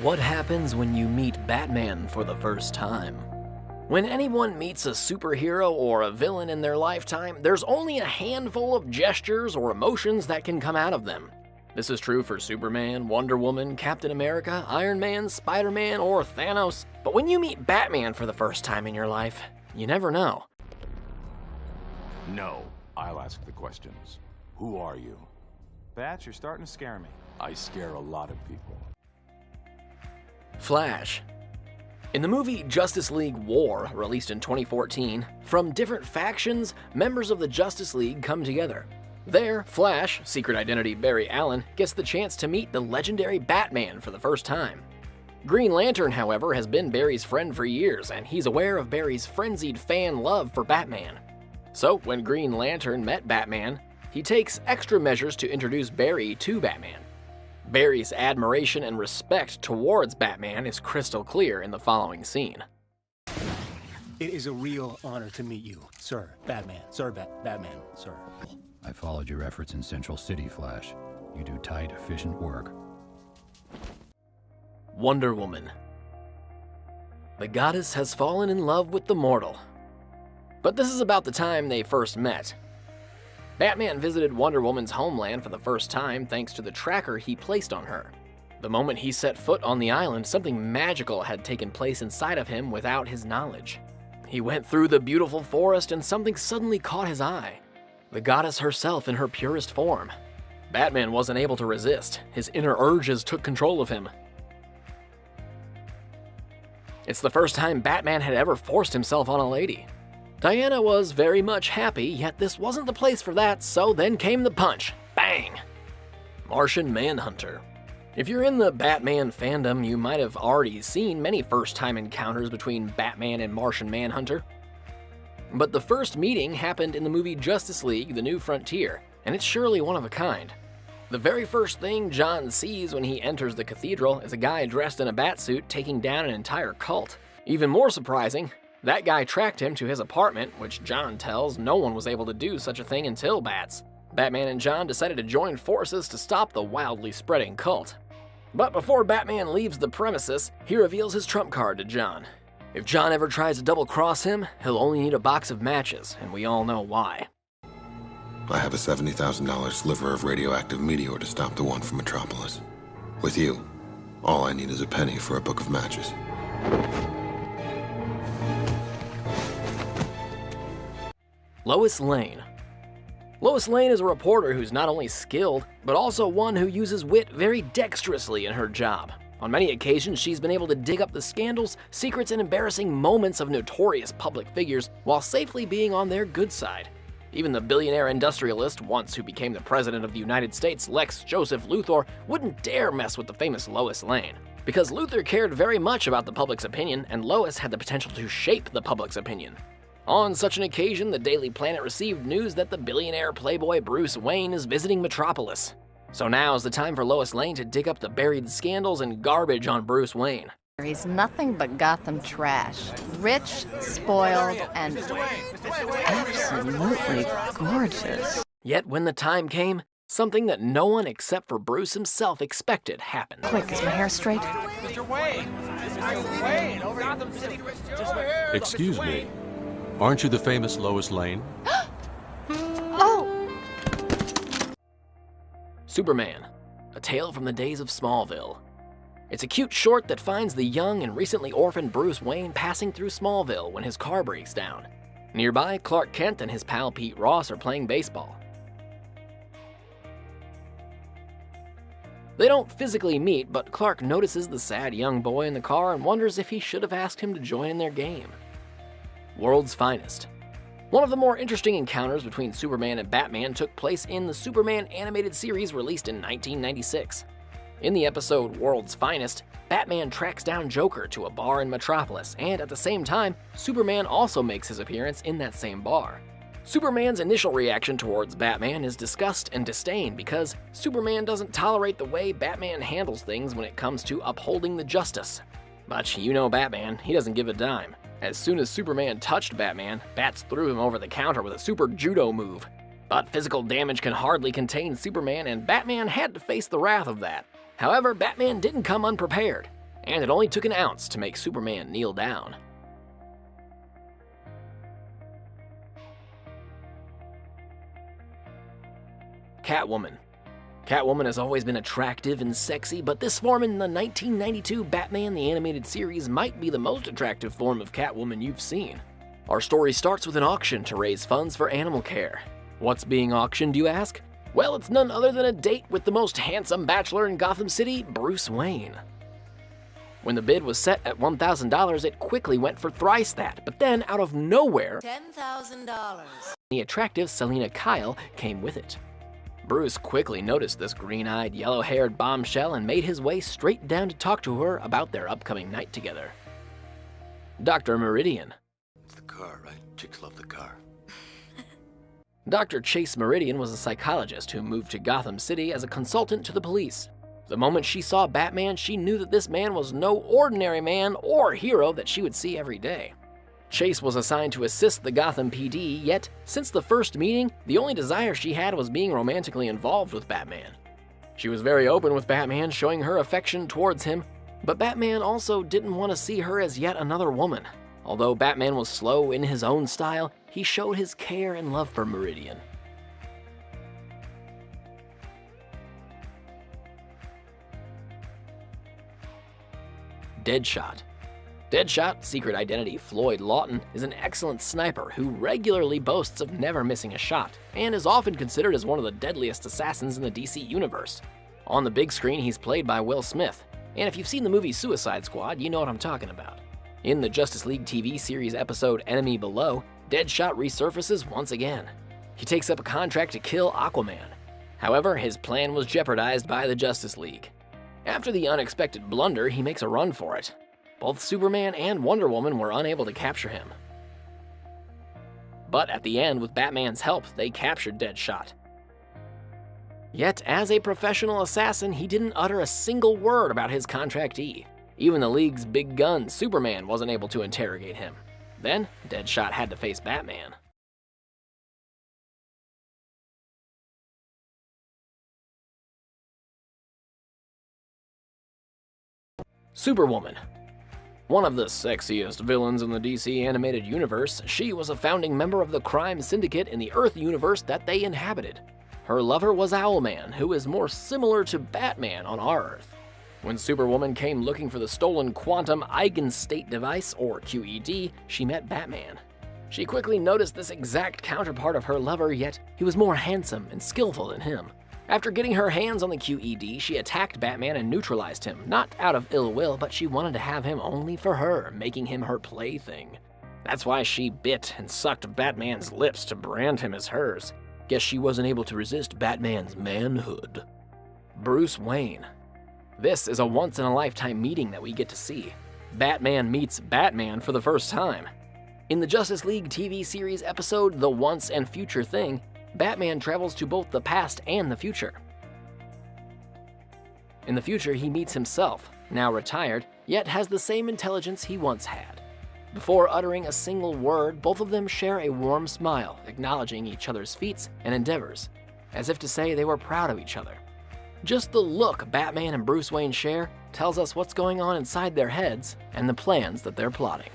What happens when you meet Batman for the first time? When anyone meets a superhero or a villain in their lifetime, there's only a handful of gestures or emotions that can come out of them. This is true for Superman, Wonder Woman, Captain America, Iron Man, Spider-Man, or Thanos. But when you meet Batman for the first time in your life, you never know. No, I'll ask the questions. Who are you? Bats, you're starting to scare me. I scare a lot of people. Flash. In the movie Justice League War, released in 2014, from different factions, members of the Justice League come together. There, Flash, secret identity Barry Allen, gets the chance to meet the legendary Batman for the first time. Green Lantern, however, has been Barry's friend for years, and he's aware of Barry's frenzied fan love for Batman. So, when Green Lantern met Batman, he takes extra measures to introduce Barry to Batman. Barry's admiration and respect towards Batman is crystal clear in the following scene. It is a real honor to meet you, Sir Batman. Sir Batman, sir. I followed your efforts in Central City, Flash. You do tight, efficient work. Wonder Woman. The goddess has fallen in love with the mortal. But this is about the time they first met. Batman visited Wonder Woman's homeland for the first time thanks to the tracker he placed on her. The moment he set foot on the island, something magical had taken place inside of him without his knowledge. He went through the beautiful forest and something suddenly caught his eye. The goddess herself in her purest form. Batman wasn't able to resist. His inner urges took control of him. It's the first time Batman had ever forced himself on a lady. Diana was very much happy, yet this wasn't the place for that, so then came the punch. Bang! Martian Manhunter. If you're in the Batman fandom, you might have already seen many first-time encounters between Batman and Martian Manhunter. But the first meeting happened in the movie Justice League: The New Frontier, and it's surely one of a kind. The very first thing John sees when he enters the cathedral is a guy dressed in a batsuit taking down an entire cult. Even more surprising, that guy tracked him to his apartment, which John tells no one was able to do such a thing until Bats. Batman and John decided to join forces to stop the wildly spreading cult. But before Batman leaves the premises, he reveals his trump card to John. If John ever tries to double-cross him, he'll only need a box of matches, and we all know why. I have a $70,000 sliver of radioactive meteor to stop the one from Metropolis. With you, all I need is a penny for a book of matches. Lois Lane. Lois Lane is a reporter who's not only skilled, but also one who uses wit very dexterously in her job. On many occasions, she's been able to dig up the scandals, secrets, and embarrassing moments of notorious public figures while safely being on their good side. Even the billionaire industrialist, once who became the president of the United States, Lex Joseph Luthor, wouldn't dare mess with the famous Lois Lane. Because Luthor cared very much about the public's opinion, and Lois had the potential to shape the public's opinion. On such an occasion, the Daily Planet received news that the billionaire playboy Bruce Wayne is visiting Metropolis. So now is the time for Lois Lane to dig up the buried scandals and garbage on Bruce Wayne. He's nothing but Gotham trash. Rich, spoiled, and absolutely gorgeous. Yet when the time came, something that no one except for Bruce himself expected happened. Quick, is my hair straight? Mr. Wayne! Mr. Wayne! Over Gotham City! Just over here! Excuse me. Aren't you the famous Lois Lane? Oh! Superman, a tale from the days of Smallville. It's a cute short that finds the young and recently orphaned Bruce Wayne passing through Smallville when his car breaks down. Nearby, Clark Kent and his pal Pete Ross are playing baseball. They don't physically meet, but Clark notices the sad young boy in the car and wonders if he should have asked him to join in their game. World's Finest. One of the more interesting encounters between Superman and Batman took place in the Superman animated series released in 1996. In the episode World's Finest, Batman tracks down Joker to a bar in Metropolis, and at the same time, Superman also makes his appearance in that same bar. Superman's initial reaction towards Batman is disgust and disdain because Superman doesn't tolerate the way Batman handles things when it comes to upholding the justice. But you know Batman, he doesn't give a dime. As soon as Superman touched Batman, Bats threw him over the counter with a super judo move. But physical damage can hardly contain Superman, and Batman had to face the wrath of that. However, Batman didn't come unprepared. and it only took an ounce to make Superman kneel down. Catwoman. Catwoman has always been attractive and sexy, but this form in the 1992 Batman the Animated Series might be the most attractive form of Catwoman you've seen. Our story starts with an auction to raise funds for animal care. What's being auctioned, you ask? Well, it's none other than a date with the most handsome bachelor in Gotham City, Bruce Wayne. When the bid was set at $1,000, it quickly went for thrice that, but then out of nowhere, $10,000. the attractive Selina Kyle came with it. Bruce quickly noticed this green-eyed, yellow-haired bombshell and made his way straight down to talk to her about their upcoming night together. Dr. Meridian. It's the car, right? Chicks love the car. Dr. Chase Meridian was a psychologist who moved to Gotham City as a consultant to the police. The moment she saw Batman, she knew that this man was no ordinary man or hero that she would see every day. Chase was assigned to assist the Gotham PD, yet, since the first meeting, the only desire she had was being romantically involved with Batman. She was very open with Batman, showing her affection towards him, but Batman also didn't want to see her as yet another woman. Although Batman was slow in his own style, he showed his care and love for Meridian. Deadshot. Deadshot, secret identity Floyd Lawton, is an excellent sniper who regularly boasts of never missing a shot, and is often considered as one of the deadliest assassins in the DC universe. On the big screen, he's played by Will Smith, and if you've seen the movie Suicide Squad, you know what I'm talking about. In the Justice League TV series episode Enemy Below, Deadshot resurfaces once again. He takes up a contract to kill Aquaman. However, his plan was jeopardized by the Justice League. After the unexpected blunder, he makes a run for it. Both Superman and Wonder Woman were unable to capture him. But at the end, with Batman's help, they captured Deadshot. Yet, as a professional assassin, he didn't utter a single word about his contractee. Even the League's big gun, Superman, wasn't able to interrogate him. Then, Deadshot had to face Batman. Superwoman. One of the sexiest villains in the DC animated universe, she was a founding member of the crime syndicate in the Earth universe that they inhabited. Her lover was Owlman, who is more similar to Batman on our Earth. When Superwoman came looking for the stolen quantum eigenstate device, or QED, she met Batman. She quickly noticed this exact counterpart of her lover, yet he was more handsome and skillful than him. After getting her hands on the QED, she attacked Batman and neutralized him, not out of ill will, but she wanted to have him only for her, making him her plaything. That's why she bit and sucked Batman's lips to brand him as hers. Guess she wasn't able to resist Batman's manhood. Bruce Wayne. This is a once-in-a-lifetime meeting that we get to see. Batman meets Batman for the first time. In the Justice League TV series episode The Once and Future Thing, Batman travels to both the past and the future. In the future, he meets himself, now retired, yet has the same intelligence he once had. Before uttering a single word, both of them share a warm smile, acknowledging each other's feats and endeavors, as if to say they were proud of each other. Just the look Batman and Bruce Wayne share tells us what's going on inside their heads and the plans that they're plotting.